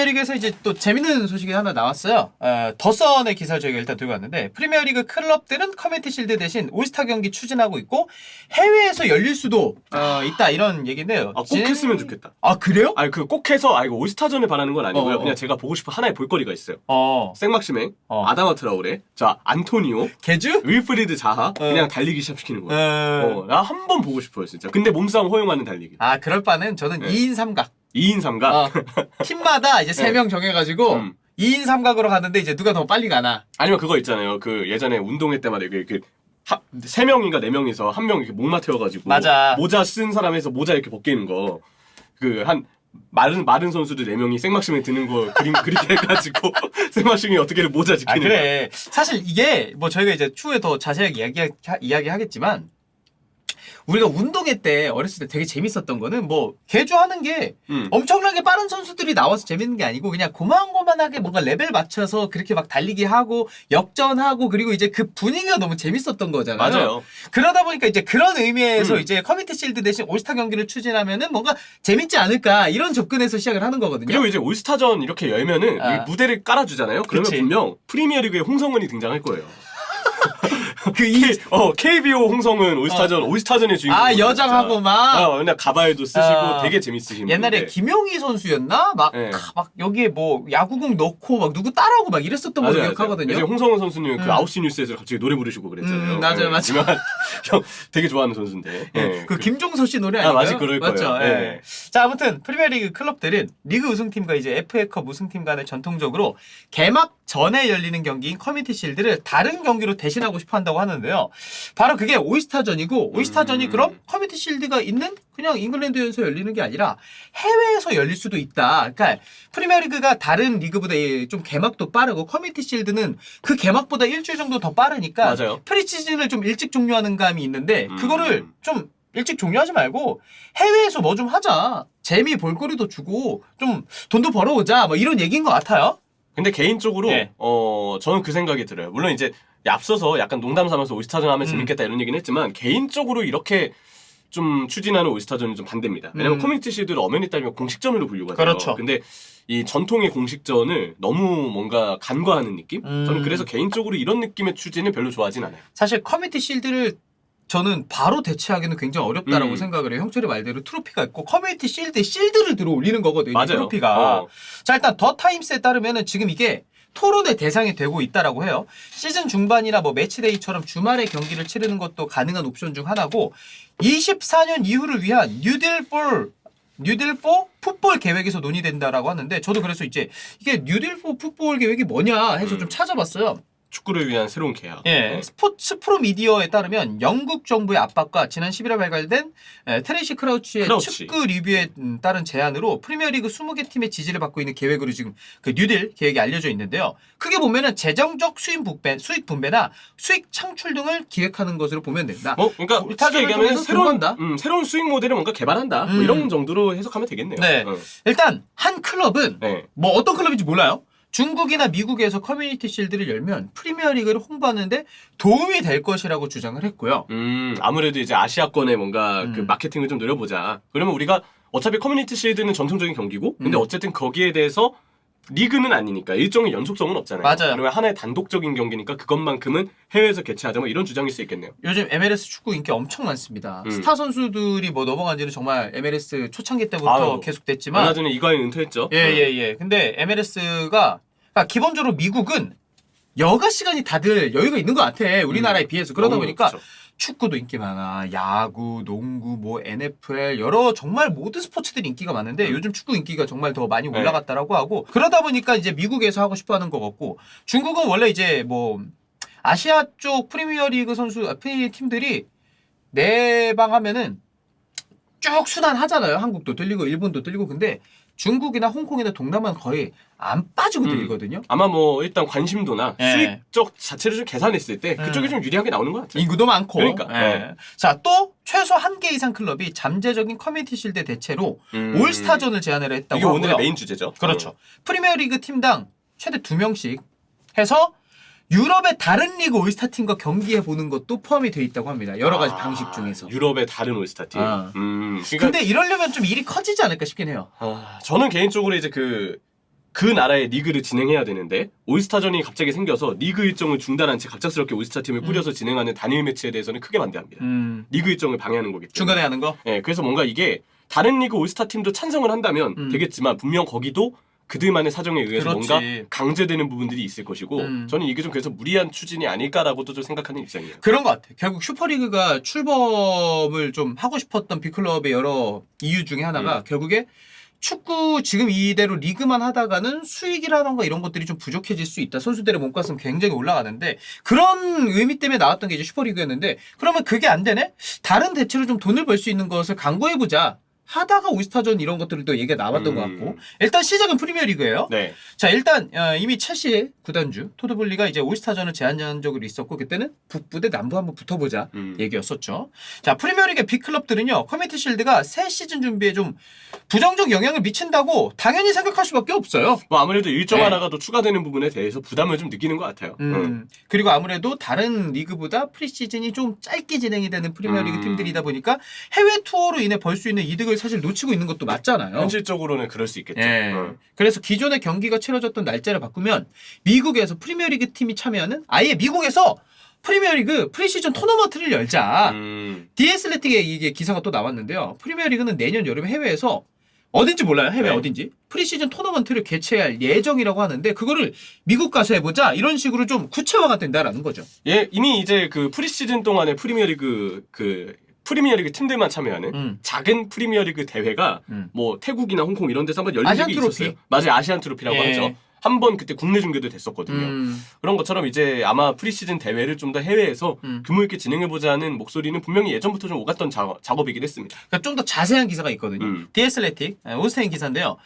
프리미어리그에서 이제 또 재밌는 소식이 하나 나왔어요. 더선의 기사를 저희가 일단 들고 왔는데 프리미어리그 클럽들은 커뮤니티 실드 대신 올스타 경기 추진하고 있고 해외에서 열릴 수도 있다 이런 얘기인데요. 꼭 했으면 좋겠다. 아 그래요? 아니 꼭 해서 이거 올스타전에 바라는 건 아니고요. 그냥 제가 보고 싶은 하나의 볼거리가 있어요. 생막시맹, 아다마 트라우레, 자 안토니오, 개주, 윌프리드 자하 그냥 달리기 시합시키는 거예요. 나 한 번 보고 싶어요 진짜. 근데 몸싸움 허용하는 달리기. 아 그럴 바는 저는 2인 3각. 2인 3각? 팀마다 이제 3명 정해가지고 2인 3각으로 가는데 이제 누가 더 빨리 가나. 아니면 그거 있잖아요. 그 예전에 운동회 때마다 이렇게 3명인가 4명이서 한 명 이렇게 목마 태워가지고 맞아. 모자 쓴 사람에서 모자 이렇게 벗기는 거. 그 한 마른 선수들 4명이 생막심에 드는 거 그렇게 해가지고 생막심이 어떻게든 모자 지키는 거야. 그래. 사실 이게 뭐 저희가 이제 추후에 더 자세하게 이야기하겠지만 우리가 운동회 때 어렸을 때 되게 재밌었던 거는 뭐 개주하는 게 엄청나게 빠른 선수들이 나와서 재밌는 게 아니고 그냥 고만고만하게 뭔가 레벨 맞춰서 그렇게 막 달리기 하고 역전하고 그리고 이제 그 분위기가 너무 재밌었던 거잖아요. 맞아요. 그러다 보니까 이제 그런 의미에서 이제 커뮤니티 실드 대신 올스타 경기를 추진하면은 뭔가 재밌지 않을까 이런 접근에서 시작을 하는 거거든요. 그리고 이제 올스타전 이렇게 열면은 이 무대를 깔아주잖아요. 그러면 그치. 분명 프리미어리그에 홍성은이 등장할 거예요. KBO 홍성은 올스타전의 주인공. 여장하고 막. 그냥 가발도 쓰시고 되게 재밌으신 옛날에 분인데. 김용희 선수였나? 막 여기에 뭐 야구공 넣고 막 누구 따라하고 막 이랬었던 걸로 기억하거든요. 이제 홍성은 선수님 그 9시 뉴스에서 갑자기 노래 부르시고 그랬잖아요. 맞아요. 유명한 형 되게 좋아하는 선수인데. 그 김종서 씨 노래 아닌가요? 맞아, 그럴 거예요. 맞죠. 네. 자, 아무튼 프리미어리그 클럽들은 리그 우승팀과 이제 FA컵 우승팀 간에 전통적으로 개막 전에 열리는 경기인 커뮤니티 실드를 다른 경기로 대신하고 싶어 한다고 하는데요. 바로 그게 올스타전이고 올스타전이 그럼 커뮤니티 실드가 있는 그냥 잉글랜드에서 열리는 게 아니라 해외에서 열릴 수도 있다. 그러니까 프리미어리그가 다른 리그보다 좀 개막도 빠르고 커뮤니티 실드는 그 개막보다 일주일 정도 더 빠르니까 맞아요. 프리시즌을 좀 일찍 종료하는 감이 있는데 그거를 좀 일찍 종료하지 말고 해외에서 뭐 좀 하자. 재미 볼거리도 주고 좀 돈도 벌어오자. 뭐 이런 얘기인 것 같아요. 근데 개인적으로 저는 그 생각이 들어요. 물론 이제 앞서서 약간 농담 삼아서 올스타전 하면 재밌겠다 이런 얘기는 했지만 개인적으로 이렇게 좀 추진하는 올스타전은 좀 반대입니다. 왜냐면 커뮤니티 실드를 엄연히 따지면 공식전으로 분류가 돼요. 그렇죠. 근데 이 전통의 공식전을 너무 뭔가 간과하는 느낌? 저는 그래서 개인적으로 이런 느낌의 추진은 별로 좋아하진 않아요. 사실 커뮤니티 실드를 저는 바로 대체하기는 굉장히 어렵다라고 생각을 해요. 형철이 말대로 트로피가 있고 커뮤니티 실드에 실드를 들어 올리는 거거든요. 맞아요. 트로피가. 자, 일단 더 타임스에 따르면은 지금 이게 토론의 대상이 되고 있다라고 해요. 시즌 중반이나 뭐 매치데이처럼 주말에 경기를 치르는 것도 가능한 옵션 중 하나고 24년 이후를 위한 뉴딜 포 풋볼 계획에서 논의된다라고 하는데 저도 그래서 이제 이게 뉴딜 포 풋볼 계획이 뭐냐 해서 좀 찾아봤어요. 축구를 위한 새로운 계약. 스포츠 프로 미디어에 따르면 영국 정부의 압박과 지난 11월 발간된 트레이시 크라우치의 축구 리뷰에 따른 제안으로 프리미어리그 20개 팀의 지지를 받고 있는 계획으로 지금 그 뉴딜 계획이 알려져 있는데요. 크게 보면은 재정적 수익 분배나 수익 창출 등을 기획하는 것으로 보면 된다. 그러니까 쉽게 얘기하면 새로운 수익 모델을 뭔가 개발한다. 뭐 이런 정도로 해석하면 되겠네요. 네. 일단 한 클럽은 뭐 어떤 클럽인지 몰라요. 중국이나 미국에서 커뮤니티 실드를 열면 프리미어리그를 홍보하는데 도움이 될 것이라고 주장을 했고요. 아무래도 이제 아시아권에 뭔가 그 마케팅을 좀 노려보자. 그러면 우리가 어차피 커뮤니티 실드는 전통적인 경기고, 근데 어쨌든 거기에 대해서 리그는 아니니까 일종의 연속성은 없잖아요. 맞아요. 그러면 하나의 단독적인 경기니까 그것만큼은 해외에서 개최하자 뭐 이런 주장일 수 있겠네요. 요즘 MLS 축구 인기 엄청 많습니다. 스타 선수들이 뭐 넘어간 지는 정말 MLS 초창기 때부터 계속됐지만 얼마 전에 이관희 은퇴했죠. 근데 MLS가 그러니까 기본적으로 미국은 여가 시간이 다들 여유가 있는 것 같아. 우리나라에 비해서. 그러다 보니까 그렇죠. 축구도 인기 많아. 야구, 농구, 뭐 NFL 여러 정말 모든 스포츠들이 인기가 많은데 요즘 축구 인기가 정말 더 많이 올라갔다라고 하고 그러다 보니까 이제 미국에서 하고 싶어 하는 것 같고 중국은 원래 이제 뭐 아시아 쪽 프리미어리그 팀들이 내방하면은 쭉 순환하잖아요. 한국도 들리고 일본도 들리고 근데 중국이나 홍콩이나 동남아는 거의 안 빠지고 들리거든요. 아마 뭐 일단 관심도나 수익적 자체를 좀 계산했을 때 그쪽이 좀 유리하게 나오는 것 같아요. 인구도 많고. 그러니까. 자, 또 최소 1개 이상 클럽이 잠재적인 커뮤니티 실드 대체로 올스타전을 제안을 했다고 이게 하고요. 오늘의 메인 주제죠. 그렇죠. 프리미어리그 팀당 최대 2명씩 해서 유럽의 다른 리그 올스타 팀과 경기해 보는 것도 포함이 돼 있다고 합니다. 여러 가지 방식 중에서. 유럽의 다른 올스타 팀. 그러니까 근데 이러려면 좀 일이 커지지 않을까 싶긴 해요. 저는 개인적으로 이제 그 나라의 리그를 진행해야 되는데 올스타전이 갑자기 생겨서 리그 일정을 중단한 채 갑작스럽게 올스타 팀을 꾸려서 진행하는 단일 매치에 대해서는 크게 반대합니다. 음. 리그 일정을 방해하는 거기 때문에. 중간에 하는 거? 네, 그래서 뭔가 이게 다른 리그 올스타 팀도 찬성을 한다면 되겠지만 분명 거기도 그들만의 사정에 의해서 그렇지. 뭔가 강제되는 부분들이 있을 것이고 저는 이게 좀 그래서 무리한 추진이 아닐까라고도 좀 생각하는 입장이에요. 그런 것 같아. 결국 슈퍼리그가 출범을 좀 하고 싶었던 빅클럽의 여러 이유 중에 하나가 결국에 축구 지금 이대로 리그만 하다가는 수익이라던가 이런 것들이 좀 부족해질 수 있다. 선수들의 몸값은 굉장히 올라가는데 그런 의미 때문에 나왔던 게 이제 슈퍼리그였는데 그러면 그게 안 되네? 다른 대체로 좀 돈을 벌 수 있는 것을 강구해보자. 하다가 올스타전 이런 것들도 얘기가 나왔던 것 같고 일단 시작은 프리미어리그예요. 네. 자 일단 이미 첼시 구단주 토드볼리가 이제 올스타전을 제한적으로 있었고 그때는 북부 대 남부 한번 붙어보자 얘기였었죠. 자 프리미어리그 빅클럽들은요 커뮤니티 실드가 새 시즌 준비에 좀 부정적 영향을 미친다고 당연히 생각할 수밖에 없어요. 뭐 아무래도 일정 네. 하나가 더 추가되는 부분에 대해서 부담을 좀 느끼는 것 같아요. 그리고 아무래도 다른 리그보다 프리시즌이 좀 짧게 진행이 되는 프리미어리그 팀들이다 보니까 해외 투어로 인해 벌 수 있는 이득을 사실 놓치고 있는 것도 맞잖아요. 현실적으로는 그럴 수 있겠죠. 예. 그래서 기존의 경기가 치러졌던 날짜를 바꾸면 미국에서 프리미어리그 팀이 참여하는 아예 미국에서 프리미어리그 프리시즌 토너먼트를 열자. 디에슬레틱에 이게 기사가 또 나왔는데요. 프리미어리그는 내년 여름에 해외에서 어딘지 몰라요. 해외 네. 어딘지. 프리시즌 토너먼트를 개최할 예정이라고 하는데 그거를 미국 가서 해보자. 이런 식으로 좀 구체화가 된다라는 거죠. 예, 이미 이제 그 프리시즌 동안에 프리미어리그 팀들만 참여하는 작은 프리미어리그 대회가 뭐 태국이나 홍콩 이런 데서 한번 열린 아시안 적이 트로피. 있었어요. 맞아요. 아시안 트로피라고 예. 하죠. 한 번 그때 국내 중계도 됐었거든요. 그런 것처럼 이제 아마 프리시즌 대회를 좀 더 해외에서 규모 있게 진행해보자는 목소리는 분명히 예전부터 좀 오갔던 작업이긴 했습니다. 그러니까 좀 더 자세한 기사가 있거든요. 디에슬레틱 오스테인 기사인데요.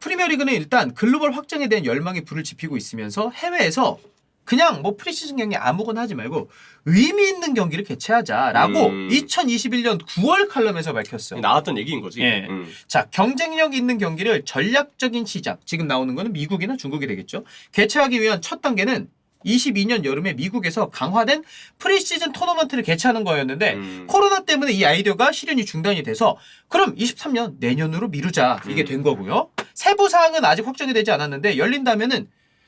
프리미어리그는 일단 글로벌 확장에 대한 열망이 불을 지피고 있으면서 해외에서 그냥 뭐 프리시즌 경기 아무거나 하지 말고 의미 있는 경기를 개최하자라고 2021년 9월 칼럼에서 밝혔어요. 나왔던 얘기인 거지. 예. 자, 경쟁력 있는 경기를 전략적인 시작, 지금 나오는 거는 미국이나 중국이 되겠죠. 개최하기 위한 첫 단계는 22년 여름에 미국에서 강화된 프리시즌 토너먼트를 개최하는 거였는데 코로나 때문에 이 아이디어가 실현이 중단이 돼서 그럼 23년 내년으로 미루자 이게 된 거고요. 세부 사항은 아직 확정이 되지 않았는데 열린다면은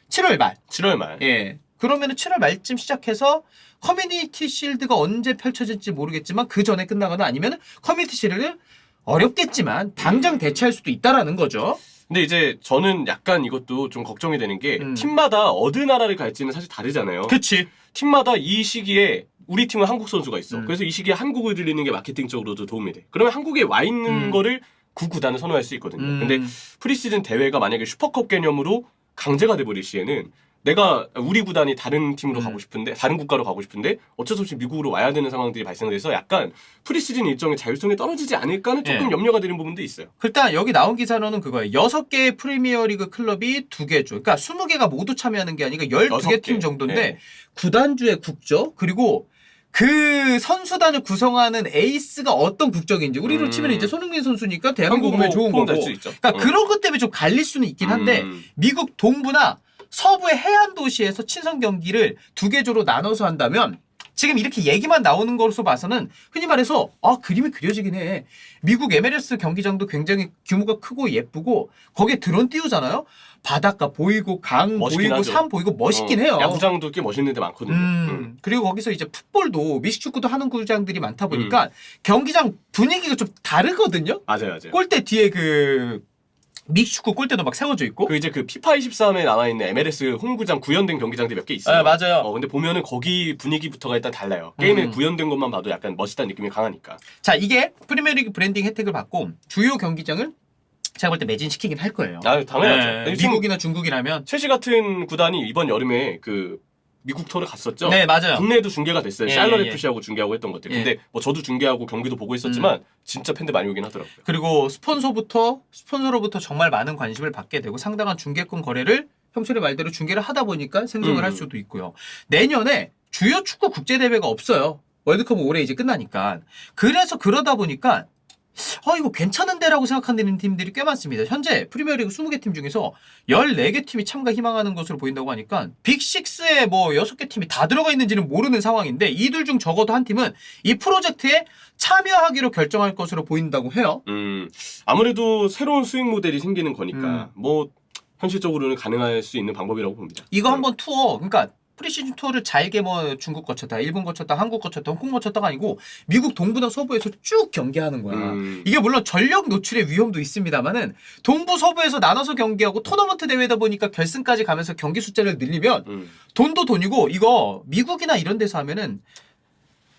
7월 말. 7월 말. 예. 그러면은 7월 말쯤 시작해서 커뮤니티 실드가 언제 펼쳐질지 모르겠지만 그 전에 끝나거나 아니면 커뮤니티 실드를 어렵겠지만 당장 대체할 수도 있다라는 거죠. 근데 이제 저는 약간 이것도 좀 걱정이 되는 게 팀마다 어느 나라를 갈지는 사실 다르잖아요. 그치. 팀마다 이 시기에 우리 팀은 한국 선수가 있어. 그래서 이 시기에 한국을 들리는 게 마케팅적으로도 도움이 돼. 그러면 한국에 와 있는 거를 그 구단을 선호할 수 있거든요. 근데 프리시즌 대회가 만약에 슈퍼컵 개념으로 강제가 돼버릴 시에는 내가 우리 구단이 다른 팀으로 가고 싶은데 다른 국가로 가고 싶은데 어쩔 수 없이 미국으로 와야 되는 상황들이 발생돼서 약간 프리시즌 일정의 자율성이 떨어지지 않을까는 조금 염려가 되는 부분도 있어요. 일단 여기 나온 기사로는 그거예요. 6개의 프리미어리그 클럽이 2개죠. 그러니까 20개가 모두 참여하는 게 아니라 12개 팀 정도인데 네. 구단주의 국적 그리고 그 선수단을 구성하는 에이스가 어떤 국적인지 우리로 치면 이제 손흥민 선수니까 대한민국에 좋은 거고 될수 있죠. 그러니까 그런 것 때문에 좀 갈릴 수는 있긴 한데 미국 동부나 서부의 해안 도시에서 친선 경기를 2개조로 나눠서 한다면 지금 이렇게 얘기만 나오는 것으로 봐서는 흔히 말해서 그림이 그려지긴 해. 미국 MLS 경기장도 굉장히 규모가 크고 예쁘고 거기에 드론 띄우잖아요. 바닷가 보이고 강 보이고 하죠. 산 보이고 멋있긴 해요. 야구장도 꽤 멋있는 데 많거든요. 그리고 거기서 이제 풋볼도 미식축구도 하는 구장들이 많다 보니까 경기장 분위기가 좀 다르거든요. 맞아요. 골대 뒤에 그 미식축구 골대도 막 세워져 있고. 그 이제 그 피파 23에 나와 있는 MLS 홈구장 구현된 경기장들이 몇 개 있어요. 맞아요. 근데 보면은 거기 분위기부터가 일단 달라요. 게임에 구현된 것만 봐도 약간 멋있다는 느낌이 강하니까. 자, 이게 프리미어리그 브랜딩 혜택을 받고 주요 경기장을 제가 볼 때 매진시키긴 할 거예요. 당연하죠. 미국이나 중국이라면. 첼시 같은 구단이 이번 여름에 그 미국 투어를 갔었죠. 네, 맞아요. 국내에도 중계가 됐어요. 예, 샬럿 예. FC하고 중계하고 했던 것들. 예. 근데 뭐 저도 중계하고 경기도 보고 있었지만 진짜 팬들 많이 오긴 하더라고요. 그리고 스폰서로부터 정말 많은 관심을 받게 되고 상당한 중계권 거래를 형철의 말대로 중계를 하다 보니까 생성을 할 수도 있고요. 내년에 주요 축구 국제대회가 없어요. 월드컵은 올해 이제 끝나니까. 그래서 그러다 보니까 이거 괜찮은데라고 생각하는 팀들이 꽤 많습니다. 현재 프리미어리그 20개 팀 중에서 14개 팀이 참가 희망하는 것으로 보인다고 하니까 빅6에 뭐 6개 팀이 다 들어가 있는지는 모르는 상황인데 이들 중 적어도 한 팀은 이 프로젝트에 참여하기로 결정할 것으로 보인다고 해요. 아무래도 새로운 수익 모델이 생기는 거니까 뭐 현실적으로는 가능할 수 있는 방법이라고 봅니다. 이거 한번 투어, 그러니까 프리시즌 투어를 잘게 뭐 중국 거쳤다, 일본 거쳤다, 한국 거쳤다, 홍콩 거쳤다가 아니고 미국 동부나 서부에서 쭉 경기하는 거야. 이게 물론 전력 노출의 위험도 있습니다만은 동부 서부에서 나눠서 경기하고 토너먼트 대회다 보니까 결승까지 가면서 경기 숫자를 늘리면 돈도 돈이고 이거 미국이나 이런 데서 하면은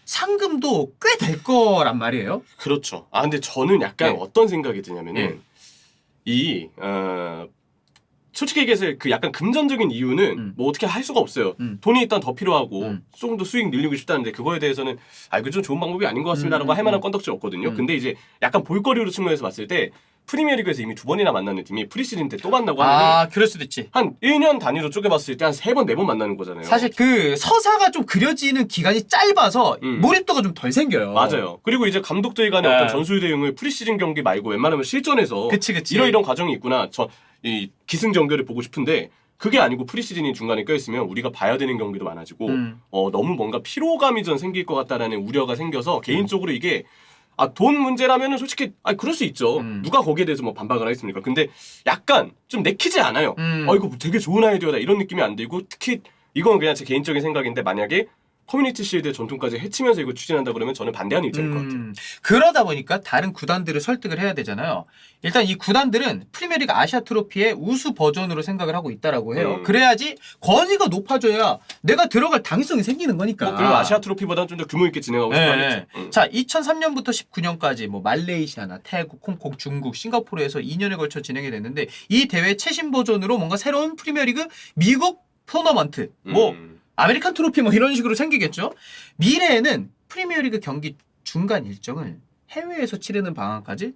상금도 꽤 될 거란 말이에요. 그렇죠. 아 근데 저는 약간 네. 어떤 생각이 드냐면은 솔직히 얘기해서 그 약간 금전적인 이유는 뭐 어떻게 할 수가 없어요. 돈이 일단 더 필요하고 조금 더 수익 늘리고 싶다는데 그거에 대해서는 이거 좀 좋은 방법이 아닌 것 같습니다라고 할 만한 건덕지 없거든요. 근데 이제 약간 볼거리로 측면에서 봤을 때 프리미어리그에서 이미 2번이나 만나는 팀이 프리시즌 때 또 만나고 하면 그럴 수도 있지. 한 1년 단위로 쪼개봤을 때 한 3번, 4번 만나는 거잖아요. 사실 그 서사가 좀 그려지는 기간이 짧아서 몰입도가 좀 덜 생겨요. 맞아요. 그리고 이제 감독들 간의 네. 어떤 전술 대응을 프리시즌 경기 말고 웬만하면 실전에서 그치. 이런 과정이 있구나. 이 기승전결을 보고 싶은데 그게 아니고 프리시즌이 중간에 껴있으면 우리가 봐야 되는 경기도 많아지고 너무 뭔가 피로감이 좀 생길 것 같다라는 우려가 생겨서 개인적으로 이게 돈 문제라면은 솔직히 그럴 수 있죠. 누가 거기에 대해서 뭐 반박을 하겠습니까? 근데 약간 좀 내키지 않아요. 이거 되게 좋은 아이디어다 이런 느낌이 안 들고 특히 이건 그냥 제 개인적인 생각인데 만약에 커뮤니티 실드의 전통까지 해치면서 이거 추진한다 그러면 저는 반대하는 입장일 것 같아요. 그러다 보니까 다른 구단들을 설득을 해야 되잖아요. 일단 이 구단들은 프리미어리그 아시아 트로피의 우수 버전으로 생각을 하고 있다라고 해요. 그래야지 권위가 높아져야 내가 들어갈 당위성이 생기는 거니까. 그리고 아시아 트로피보다는 좀 더 규모 있게 진행하고 싶어 하겠죠. 자, 2003년부터 19년까지 뭐 말레이시아나 태국, 홍콩, 중국, 싱가포르에서 2년에 걸쳐 진행이 됐는데 이 대회 최신 버전으로 뭔가 새로운 프리미어리그 미국 토너먼트 아메리칸 트로피 뭐 이런 식으로 생기겠죠. 미래에는 프리미어리그 경기 중간 일정을 해외에서 치르는 방안까지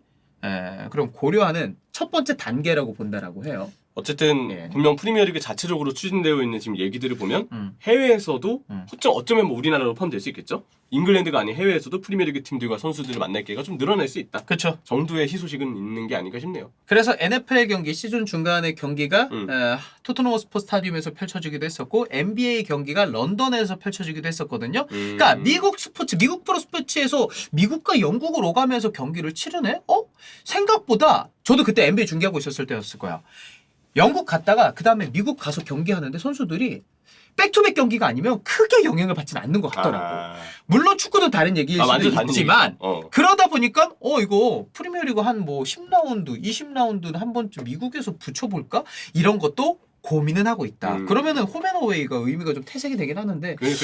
그럼 고려하는 첫 번째 단계라고 본다라고 해요. 어쨌든 분명 프리미어리그 자체적으로 추진되어 있는 지금 얘기들을 보면 해외에서도 어쩌면 뭐 우리나라로 포함될 수 있겠죠. 잉글랜드가 아닌 해외에서도 프리미어리그 팀들과 선수들을 만날 기회가 좀 늘어날 수 있다. 그렇죠. 정도의 희소식은 있는 게 아닌가 싶네요. 그래서 NFL 경기 시즌 중간의 경기가 토트넘 호스퍼 스타디움에서 펼쳐지기도 했었고 NBA 경기가 런던에서 펼쳐지기도 했었거든요. 그러니까 미국 프로 스포츠에서 미국과 영국을 오가면서 경기를 치르네? 생각보다 저도 그때 NBA 중계하고 있었을 때였을 거야. 영국 갔다가 그 다음에 미국 가서 경기하는데 선수들이 백투백 경기가 아니면 크게 영향을 받지는 않는 것 같더라고. 물론 축구도 다른 얘기일 수도 있지만 그러다 보니까 이거 프리미어리그 한 뭐 10라운드, 20라운드 한 번쯤 미국에서 붙여볼까? 이런 것도 고민은 하고 있다. 그러면은 홈앤어웨이가 의미가 좀 퇴색이 되긴 하는데 그래도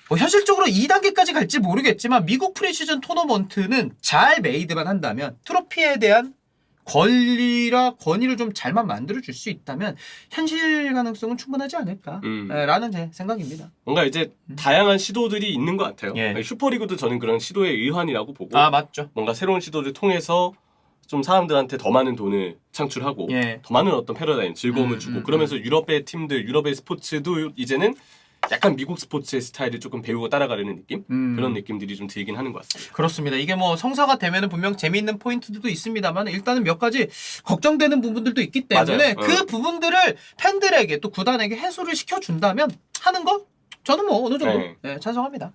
뭐 현실적으로 2단계까지 갈지 모르겠지만 미국 프리시즌 토너먼트는 잘 메이드만 한다면 트로피에 대한 권위를 좀 잘만 만들어줄 수 있다면 현실 가능성은 충분하지 않을까 라는 제 생각입니다. 뭔가 이제 다양한 시도들이 있는 것 같아요. 슈퍼리그도 저는 그런 시도의 일환이라고 보고 맞죠. 뭔가 새로운 시도를 통해서 좀 사람들한테 더 많은 돈을 창출하고 더 많은 어떤 패러다임, 즐거움을 주고 그러면서 유럽의 팀들, 유럽의 스포츠도 이제는 약간 미국 스포츠의 스타일을 조금 배우고 따라가려는 느낌? 그런 느낌들이 좀 들긴 하는 것 같습니다. 그렇습니다. 이게 뭐 성사가 되면은 분명 재미있는 포인트들도 있습니다만 일단은 몇 가지 걱정되는 부분들도 있기 때문에 그 부분들을 팬들에게 또 구단에게 해소를 시켜준다면 하는 거 저는 뭐 어느 정도 찬성합니다.